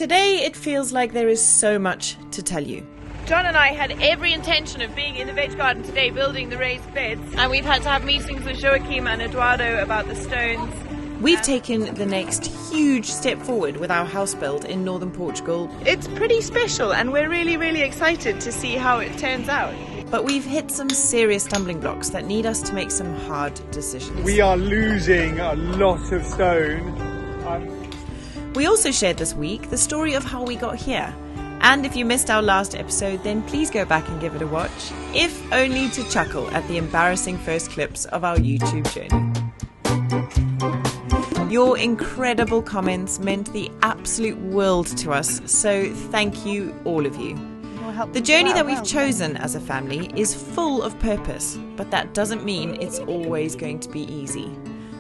Today it feels like there is so much to tell you. John and I had every intention of being in the veg garden today building the raised beds, and we've had to have meetings with Joachim and Eduardo about the stones. We've taken the next huge step forward with our house build in Northern Portugal. It's pretty special and we're really excited to see how it turns out. But we've hit some serious stumbling blocks that need us to make some hard decisions. We are losing a lot of stone. We also shared this week the story of how we got here. And if you missed our last episode, then please go back and give it a watch, if only to chuckle at the embarrassing first clips of our YouTube journey. Your incredible comments meant the absolute world to us, so thank you, all of you. The journey that we've chosen as a family is full of purpose, but that doesn't mean it's always going to be easy.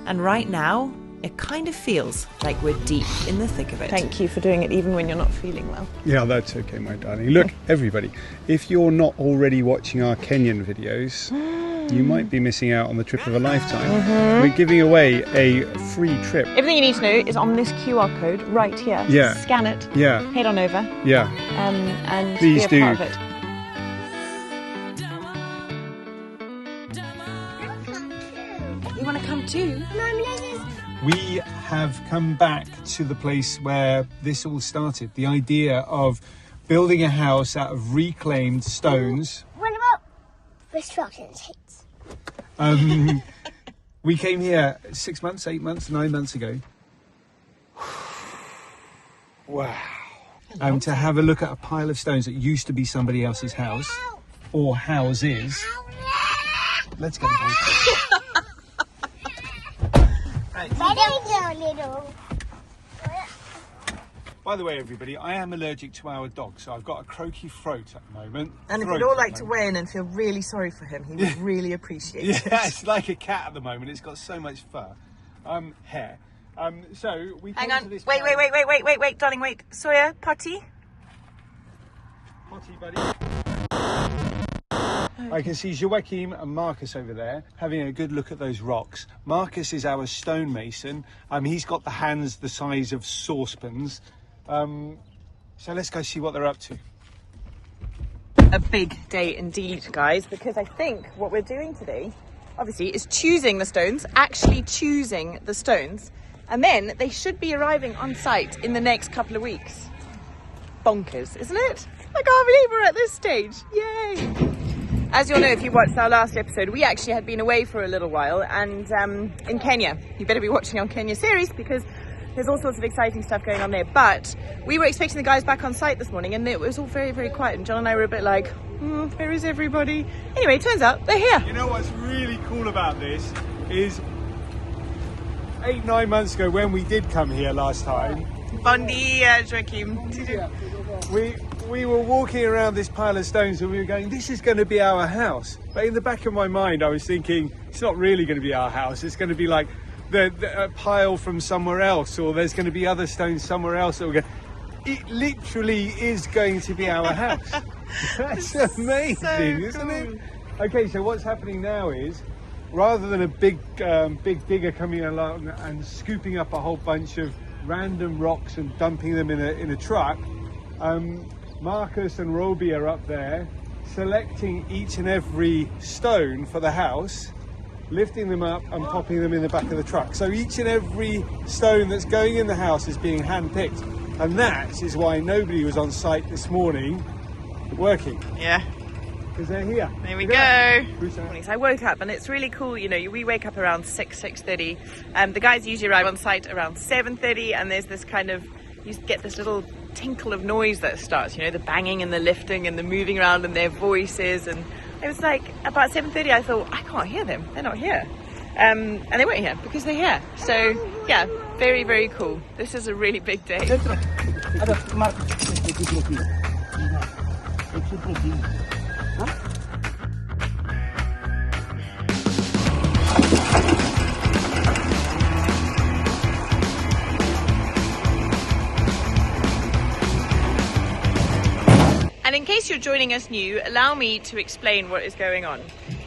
And right now, it kind of feels like we're deep in the thick of it. Thank you for doing it even when you're not feeling well. Yeah, that's okay, my darling. Look, everybody, if you're not already watching our Kenyan videos, you might be missing out on the trip of a lifetime. We're giving away a free trip. Everything you need to know is on this QR code right here. Yeah. Scan it. Yeah. Head on over. Yeah. And please be a do. part of it. You want to come too? We have come back to the place where this all started. The idea of building a house out of reclaimed stones. What about construction sheets? We came here 6 months, 8 months, 9 months ago. Wow. To have a look at a pile of stones that used to be somebody else's house or houses. Let's go. Right. By the way, everybody, I am allergic to our dog, so I've got a croaky throat at the moment. And if you'd all like to weigh in and feel really sorry for him, he would really appreciate it. Yeah, it's like a cat at the moment. It's got so much fur, hair. So we hang came on. to this Wait, darling, wait. Sawyer, potty. Potty, buddy. I can see Joachim and Marcus over there having a good look at those rocks. Marcus is our stonemason. He's got the hands the size of saucepans. So let's go see what they're up to. A big day indeed, guys, because I think what we're doing today, obviously, is choosing the stones, and then they should be arriving on site in the next couple of weeks. Bonkers, isn't it? I can't believe we're at this stage. Yay! As you'll know, if you watched our last episode, we actually had been away for a little while, and in Kenya. You better be watching our Kenya series because there's all sorts of exciting stuff going on there. But we were expecting the guys back on site this morning, and it was all very quiet, and John and I were a bit like, where is everybody? Anyway, it turns out they're here. You know what's really cool about this is 8-9 months ago when we did come here last time. Bon dia, Joachim. We were walking around this pile of stones and we were going, this is going to be our house. But in the back of my mind, I was thinking, it's not really going to be our house. It's going to be like a pile from somewhere else, or there's going to be other stones somewhere else that we're going. It literally is going to be our house. That's amazing, so cool. Isn't it? Okay, so what's happening now is, rather than a big digger coming along and scooping up a whole bunch of random rocks and dumping them in a truck, Marcus and Roby are up there selecting each and every stone for the house, lifting them up and popping them in the back of the truck. So each and every stone that's going in the house is being hand-picked, and that is why nobody was on site this morning working. Yeah. Because they're here. There we go. So I woke up and it's really cool, you know, we wake up around 6:30. The guys usually arrive on site around 7:30, and there's this kind of, you get this little tinkle of noise that starts, you know, the banging and the lifting and the moving around and their voices, and it was like about 7:30 I thought, I can't hear them, they're not here, and they weren't here because they're here. So yeah, very cool. This is a really big day. And in case you're joining us new, allow me to explain what is going on.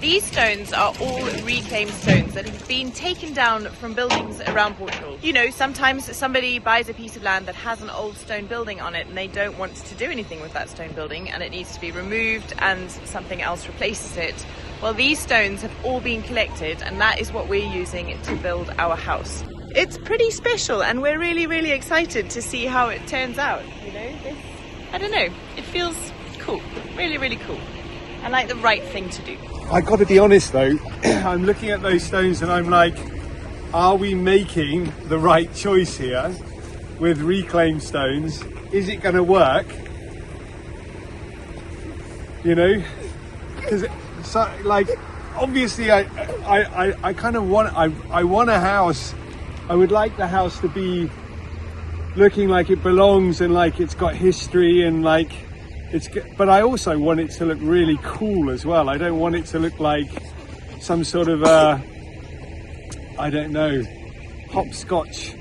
These stones are all reclaimed stones that have been taken down from buildings around Portugal. You know, sometimes somebody buys a piece of land that has an old stone building on it and they don't want to do anything with that stone building and it needs to be removed and something else replaces it. Well, these stones have all been collected and that is what we're using to build our house. It's pretty special and we're really, really excited to see how it turns out. You know, I don't know, it feels cool, really, really cool. And like the right thing to do. I got to be honest though, I'm looking at those stones and I'm like, are we making the right choice here with reclaimed stones? Is it going to work? You know, because so, like obviously I kind of want I want a house. I would like the house to be looking like it belongs and like it's got history and like. But I also want it to look really cool as well. I don't want it to look like some sort of I don't know, hopscotch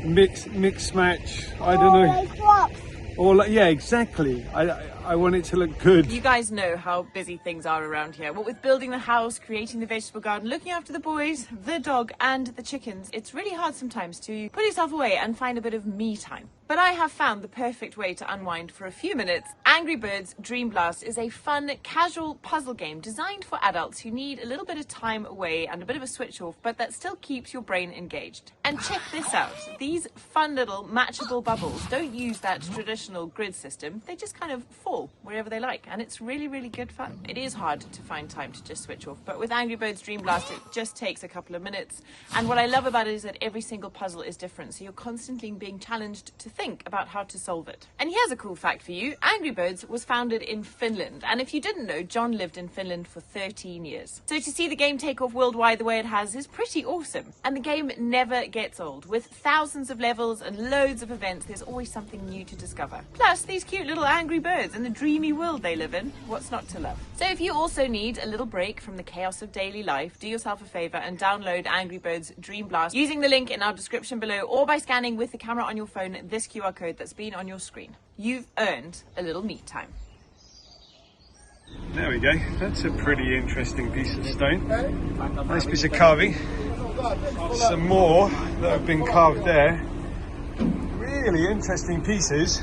mix match. I don't know. Or yeah, exactly. I want it to look good. You guys know how busy things are around here. What with building the house, creating the vegetable garden, looking after the boys, the dog and the chickens, it's really hard sometimes to put yourself away and find a bit of me time. But I have found the perfect way to unwind for a few minutes. Angry Birds Dream Blast is a fun, casual puzzle game designed for adults who need a little bit of time away and a bit of a switch off, but that still keeps your brain engaged. And check this out. These fun little matchable bubbles don't use that traditional grid system. They just kind of fall wherever they like. And it's really, really good fun. It is hard to find time to just switch off, but with Angry Birds Dream Blast, it just takes a couple of minutes. And what I love about it is that every single puzzle is different. So you're constantly being challenged to think about how to solve it. And here's a cool fact for you. Angry Birds was founded in Finland. And if you didn't know, John lived in Finland for 13 years. So to see the game take off worldwide the way it has is pretty awesome. And the game never gets old. With thousands of levels and loads of events, there's always something new to discover. Plus, these cute little angry birds and the dreamy world they live in. What's not to love? So if you also need a little break from the chaos of daily life, do yourself a favor and download Angry Birds Dream Blast using the link in our description below or by scanning with the camera on your phone this QR code that's been on your screen. You've earned a little me time. There we go. That's a pretty interesting piece of stone. Nice piece of carving. Some more that have been carved there. Really interesting pieces.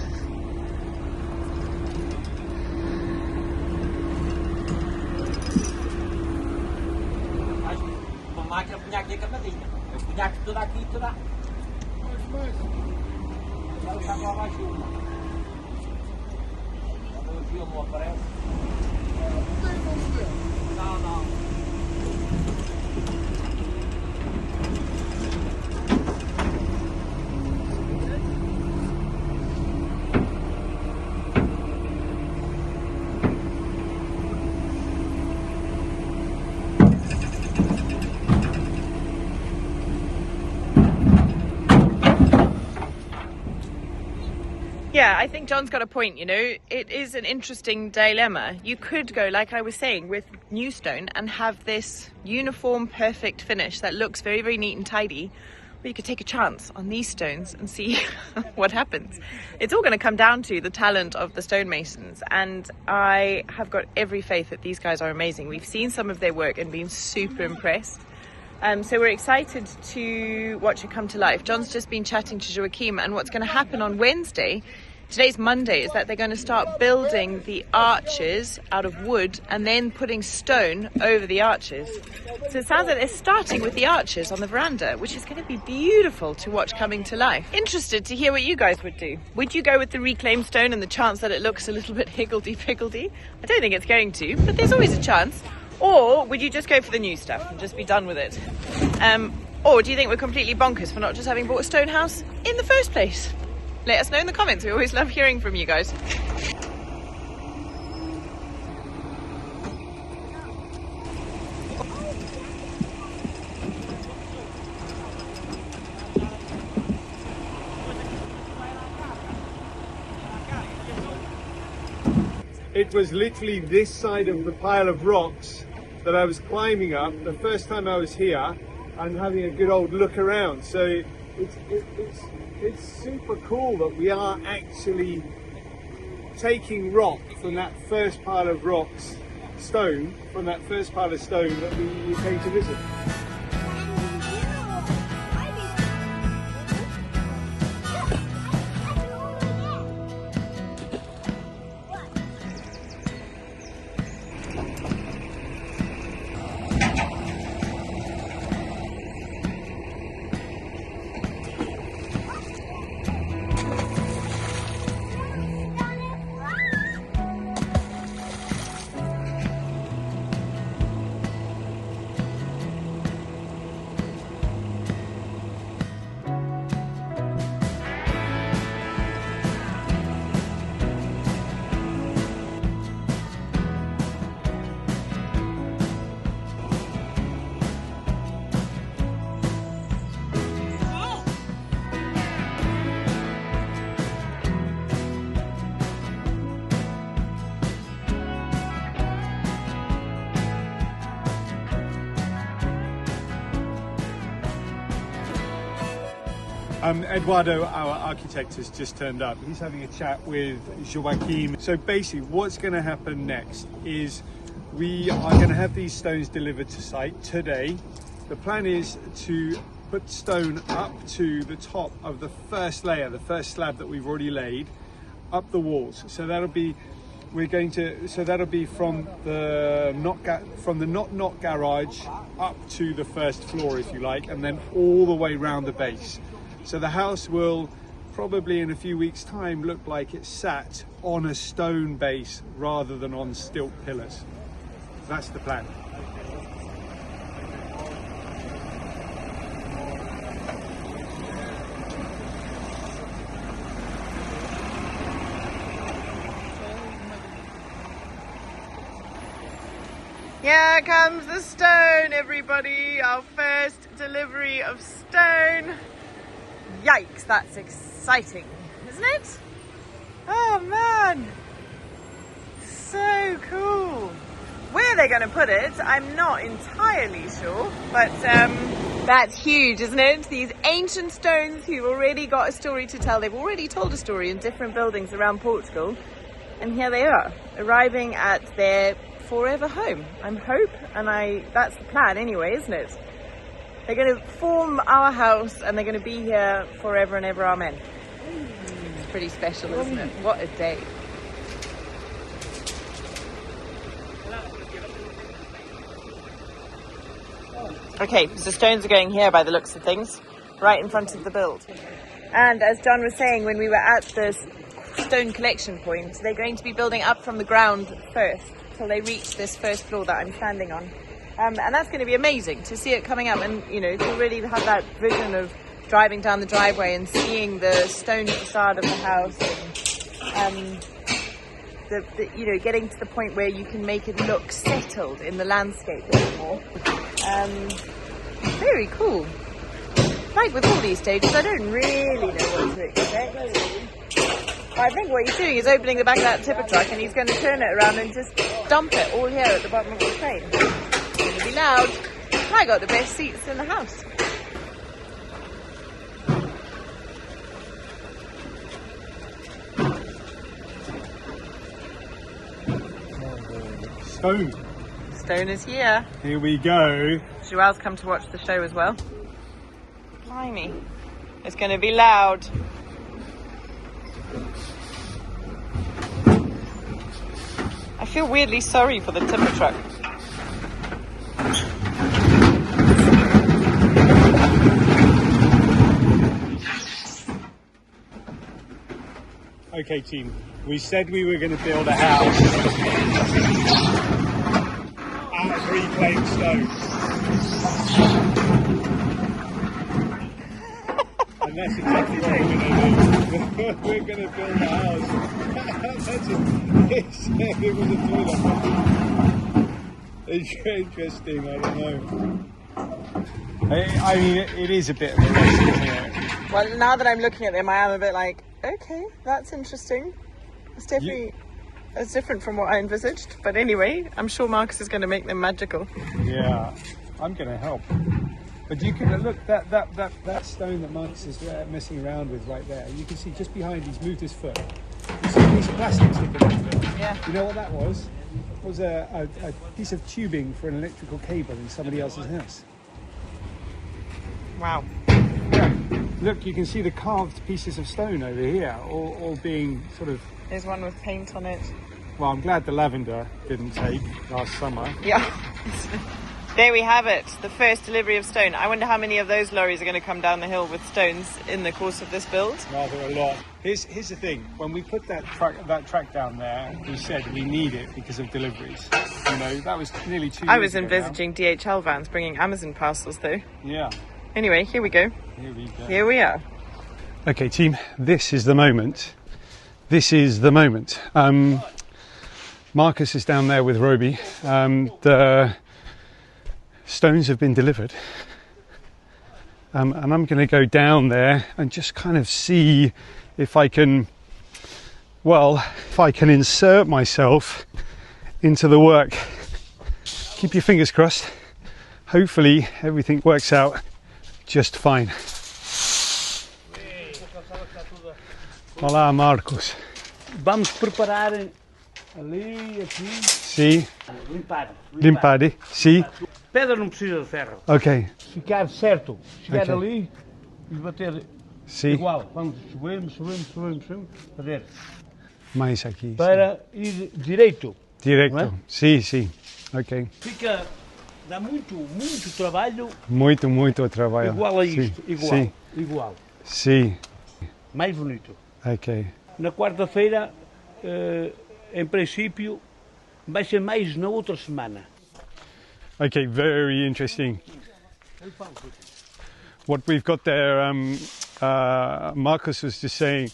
Yeah, I think John's got a point, you know. It is an interesting dilemma. You could go, like I was saying, with new stone and have this uniform, perfect finish that looks very, very neat and tidy. Or you could take a chance on these stones and see what happens. It's all going to come down to the talent of the stonemasons. And I have got every faith that these guys are amazing. We've seen some of their work and been super impressed. So we're excited to watch it come to life. John's just been chatting to Joachim, and what's going to happen on Wednesday, today's Monday, is that they're going to start building the arches out of wood and then putting stone over the arches. So it sounds like they're starting with the arches on the veranda, which is going to be beautiful to watch coming to life. Interested to hear what you guys would do. Would you go with the reclaimed stone and the chance that it looks a little bit higgledy-piggledy? I don't think it's going to, but there's always a chance. Or would you just go for the new stuff and just be done with it? Or do you think we're completely bonkers for not just having bought a stone house in the first place? Let us know in the comments. We always love hearing from you guys. It was literally this side of the pile of rocks that I was climbing up the first time I was here and having a good old look around. So it's super cool that we are actually taking rock from that first pile of rocks stone from that first pile of stone that we came to visit. Eduardo, our architect, has just turned up. He's having a chat with Joaquim. So basically what's going to happen next is we are going to have these stones delivered to site today. The plan is to put stone up to the top of the first layer, the first slab that we've already laid, up the walls. So that'll be from the not garage up to the first floor, if you like, and then all the way round the base. So the house will probably in a few weeks' time look like it's sat on a stone base rather than on stilt pillars. That's the plan. Here comes the stone, everybody. Our first delivery of stone. Yikes, that's exciting, isn't it? Oh man, so cool. Where they're going to put it, I'm not entirely sure, but that's huge, isn't it? These ancient stones who've already got a story to tell. They've already told a story in different buildings around Portugal, and here they are, arriving at their forever home, I'm hope, and that's the plan anyway, isn't it? They're going to form our house and they're going to be here forever and ever, amen. It's pretty special, isn't it? What a day. Okay, so stones are going here by the looks of things, right in front of the build. And as John was saying when we were at the stone collection point, they're going to be building up from the ground first till they reach this first floor that I'm standing on. And that's going to be amazing to see it coming up, and you know, to really have that vision of driving down the driveway and seeing the stone facade of the house, and you know, getting to the point where you can make it look settled in the landscape a bit more. Very cool. Like with all these stages, I don't really know what to expect. I think what he's doing is opening the back of that tipper truck, and he's going to turn it around and just dump it all here at the bottom of the crane. It's going to be loud. I got the best seats in the house. Stone. Stone is here. Here we go. Joelle's come to watch the show as well. Blimey. It's going to be loud. I feel weirdly sorry for the timber truck. Okay team, we said we were going to build a house out of reclaimed stone. And that's exactly what we're going to do. We're going to build a house. It was a toilet. It's interesting, I don't know. I mean, it is a bit of a mess, isn't it? Well, now that I'm looking at them, I am a bit like, okay, that's interesting. It's definitely it's different from what I envisaged. But anyway, I'm sure Marcus is going to make them magical. Yeah, I'm going to help. But you can look, that stone that Marcus is messing around with right there, you can see just behind, he's moved his foot. You see a piece of plastic sticking out of it. Yeah. You know what that was? was a piece of tubing for an electrical cable in somebody else's house. Wow. Yeah. Look, you can see the carved pieces of stone over here, all being sort of... There's one with paint on it. Well, I'm glad the lavender didn't take last summer. Yeah. There we have it, the first delivery of stone. I wonder how many of those lorries are going to come down the hill with stones in the course of this build. Rather a lot. Here's the thing. When we put that track down there, we said we need it because of deliveries. You know, that was nearly 2 years I was ago envisaging DHL vans bringing Amazon parcels though. now. Yeah. Anyway, here we go. Here we go. Here we are. Okay, team, this is the moment. This is the moment. Marcus is down there with Roby. The stones have been delivered. And I'm going to go down there and just kind of see if I can, well, if I can insert myself into the work. Keep your fingers crossed. Hopefully everything works out just fine. Olá, Marcos. Vamos preparar ali, aqui. Sim. Limpar. Limpar, sim. Pedra não precisa de ferro. Ok. Ficar certo. Chegar Ok. ali e bater Sim. igual. Vamos subimos. Fazer. Mais aqui. Para ir direito. Direto. Não é? Sim, sim. Ok. Fica. Dá muito trabalho. Muito trabalho. Igual a isto. Sim. Igual. Sim. Igual. Sim. Mais bonito. Ok. Na quarta-feira, em princípio, vai ser mais na outra semana. Okay, very interesting. What we've got there, Marcus was just saying,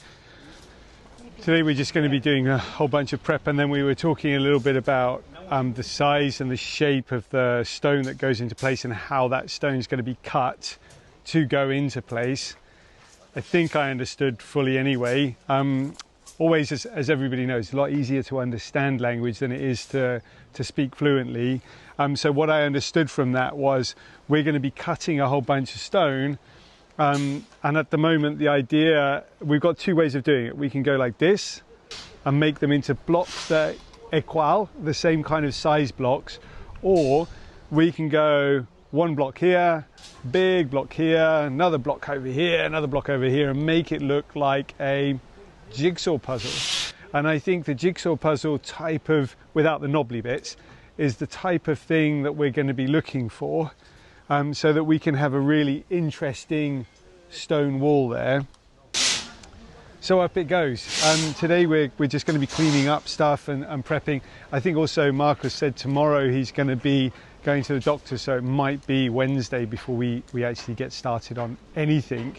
today we're just going to be doing a whole bunch of prep, and then we were talking a little bit about the size and the shape of the stone that goes into place and how that stone is going to be cut to go into place. I think I understood fully anyway. Always, as everybody knows, a lot easier to understand language than it is to speak fluently. So what I understood from that was we're going to be cutting a whole bunch of stone. And at the moment, the idea, we've got two ways of doing it. We can go like this and make them into blocks that are equal, the same kind of size blocks, or we can go one block here, big block here, another block over here, another block over here, and make it look like a jigsaw puzzle. And I think the jigsaw puzzle type of, without the knobbly bits, is the type of thing that we're going to be looking for, so that we can have a really interesting stone wall there. So up it goes. Today we're just going to be cleaning up stuff and prepping. I think also Marcus said tomorrow he's going to be going to the doctor, so it might be Wednesday before we actually get started on anything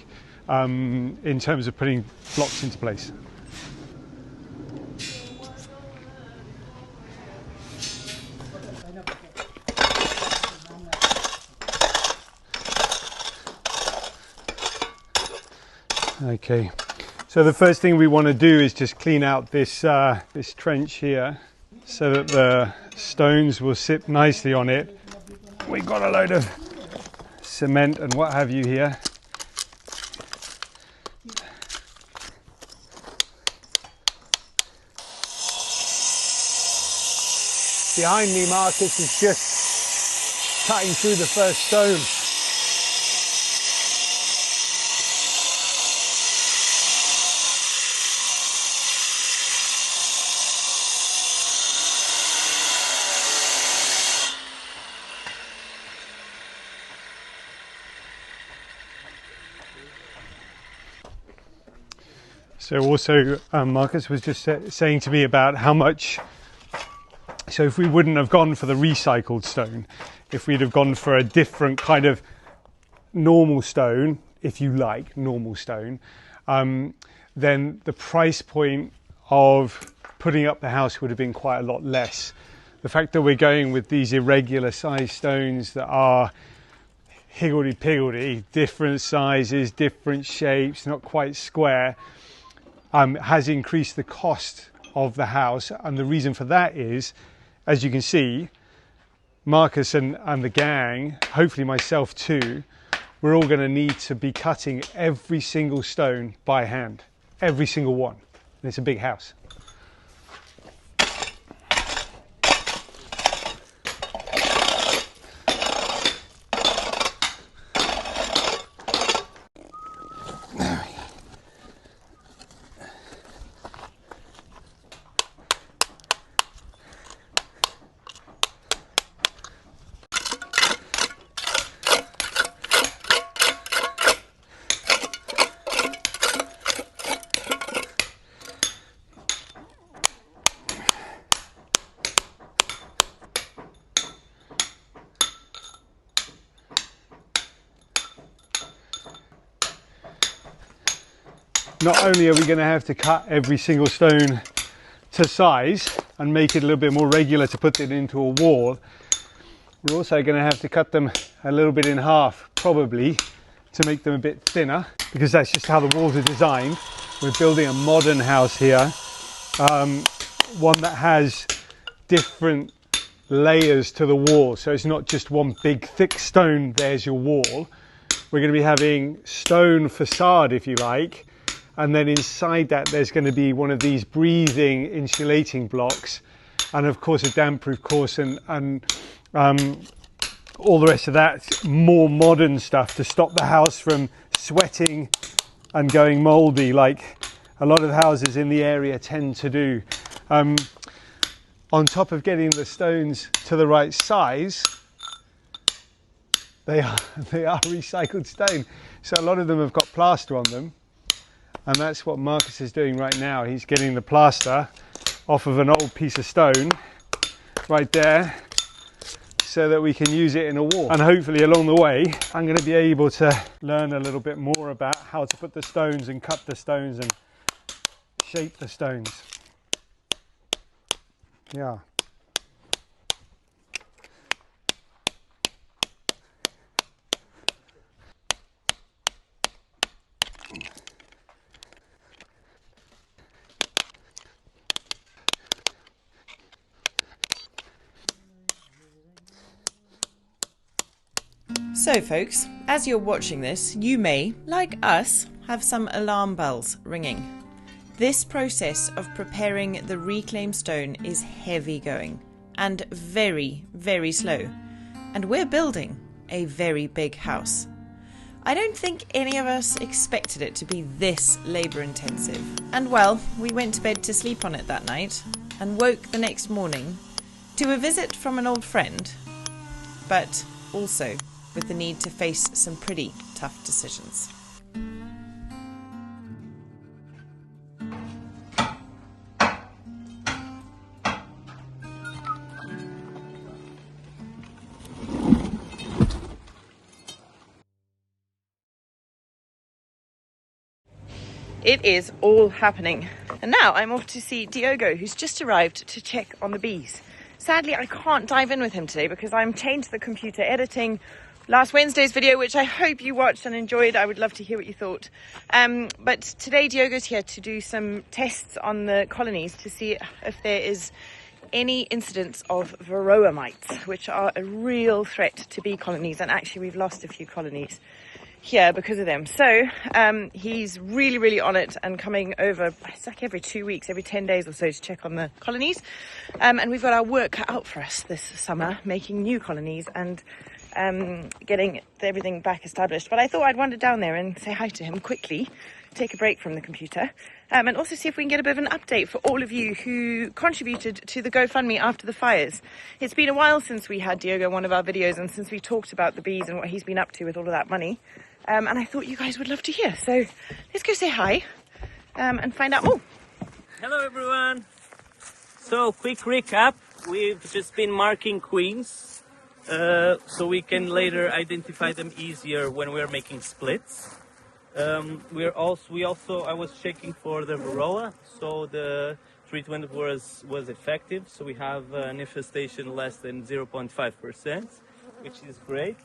in terms of putting blocks into place. Okay, so the first thing we want to do is just clean out this this trench here, so that the stones will sit nicely on it. We've got a load of cement and what have you here. Behind me, Marcus is just cutting through the first stone. So also Marcus was just saying to me about how much, so if we wouldn't have gone for the recycled stone, if we'd have gone for a different kind of normal stone, if you like, normal stone, then the price point of putting up the house would have been quite a lot less. The fact that we're going with these irregular size stones that are higgledy-piggledy, different sizes, different shapes, not quite square, has increased the cost of the house. And the reason for that is, as you can see, Marcus and the gang, hopefully myself too, we're all going to need to be cutting every single stone by hand, every single one. And it's a big house. not only are we going to have to cut every single stone to size and make it a little bit more regular to put it into a wall, we're also going to have to cut them a little bit in half, probably, to make them a bit thinner, because that's just how the walls are designed. We're building a modern house here, one that has different layers to the wall, so it's not just one big thick stone, there's your wall. We're going to be having stone facade, if you like, and then inside that there's going to be one of these breathing insulating blocks, and of course a damp proof course, and all the rest of that more modern stuff to stop the house from sweating and going mouldy like a lot of houses in the area tend to do. On top of getting the stones to the right size, they are recycled stone, so a lot of them have got plaster on them, and that's what Marcus is doing right now. He's getting the plaster off of an old piece of stone right there so that we can use it in a wall. And hopefully along the way I'm going to be able to learn a little bit more about how to put the stones and cut the stones and shape the stones. Yeah. So folks, as you're watching this, you may, like us, have some alarm bells ringing. This process of preparing the reclaimed stone is heavy going and very, very slow. And we're building a very big house. I don't think any of us expected it to be this labour intensive. And well, we went to bed to sleep on it that night and woke the next morning to a visit from an old friend, but also with the need to face some pretty tough decisions. It is all happening. And now I'm off to see Diogo, who's just arrived to check on the bees. Sadly, I can't dive in with him today because I'm chained to the computer editing last Wednesday's video, which I hope you watched and enjoyed. I would love to hear what you thought. But today Diogo's here to do some tests on the colonies to see if there is any incidents of varroa mites, which are a real threat to bee colonies. And actually we've lost a few colonies here because of them. So he's really, really on it and coming over, it's like every 2 weeks, every 10 days or so to check on the colonies. And we've got our work cut out for us this summer, making new colonies and getting everything back established. But I thought I'd wander down there and say hi to him quickly, take a break from the computer, and also see if we can get a bit of an update for all of you who contributed to the GoFundMe after the fires. It's been a while since we had Diogo on one of our videos and since we talked about the bees and what he's been up to with all of that money. And I thought you guys would love to hear. So let's go say hi and find out more. Hello everyone. So quick recap. We've just been marking queens so we can later identify them easier when we're making splits. I was checking for the varroa, so the treatment was effective. So we have an infestation less than 0.5%, which is great.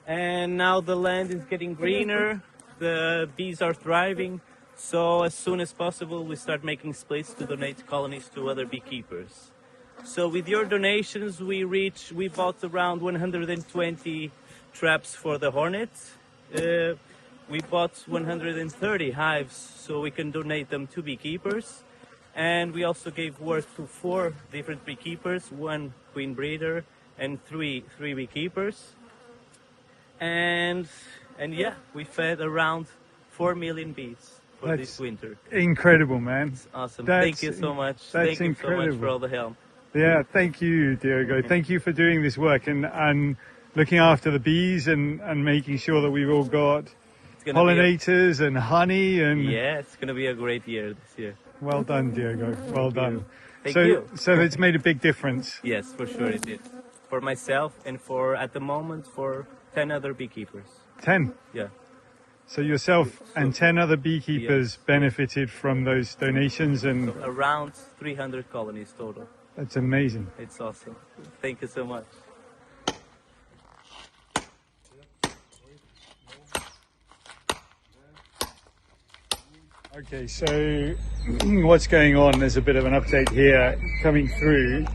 And now the land is getting greener, the bees are thriving, so as soon as possible we start making splits to donate colonies to other beekeepers. So with your donations we bought around 120 traps for the hornets. We bought 130 hives so we can donate them to beekeepers. And we also gave work to 4 different beekeepers, 1 queen breeder and 3 beekeepers. And yeah, we fed around 4 million bees for this winter. Incredible, man. It's awesome. That's thank you so much. That's Thank you incredible. so much for all the help. Yeah, thank you, Diogo. Thank you for doing this work and looking after the bees and making sure that we've all got pollinators and honey. And yeah, it's going to be a great year this year. Well done, Diogo. Well done. Thank you. So it's made a big difference. Yes, for sure it did. For myself and at the moment, for 10 other beekeepers. 10? Yeah. So yourself and 10 other beekeepers benefited from those donations, and Around 300 colonies total. that's amazing. It's awesome. Thank you so much. Okay, so what's going on? There's a bit of an update here coming through.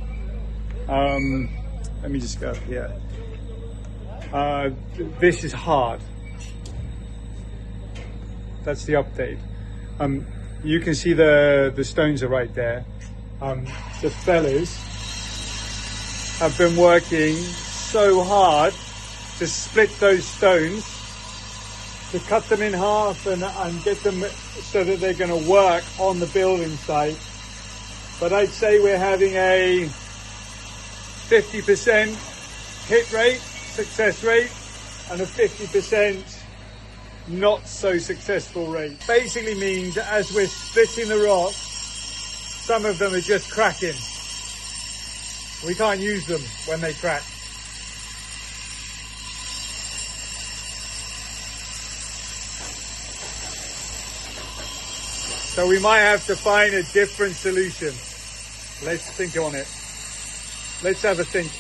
Let me just go up here. This is hard. That's the update. You can see the stones are right there. The fellas have been working so hard to split those stones, to cut them in half and get them so that they're going to work on the building site. But I'd say we're having a 50% hit rate, success rate, and a 50% not so successful rate. Basically means as we're splitting the rocks, some of them are just cracking. We can't use them when they crack. So we might have to find a different solution. Let's think on it. Let's have a think.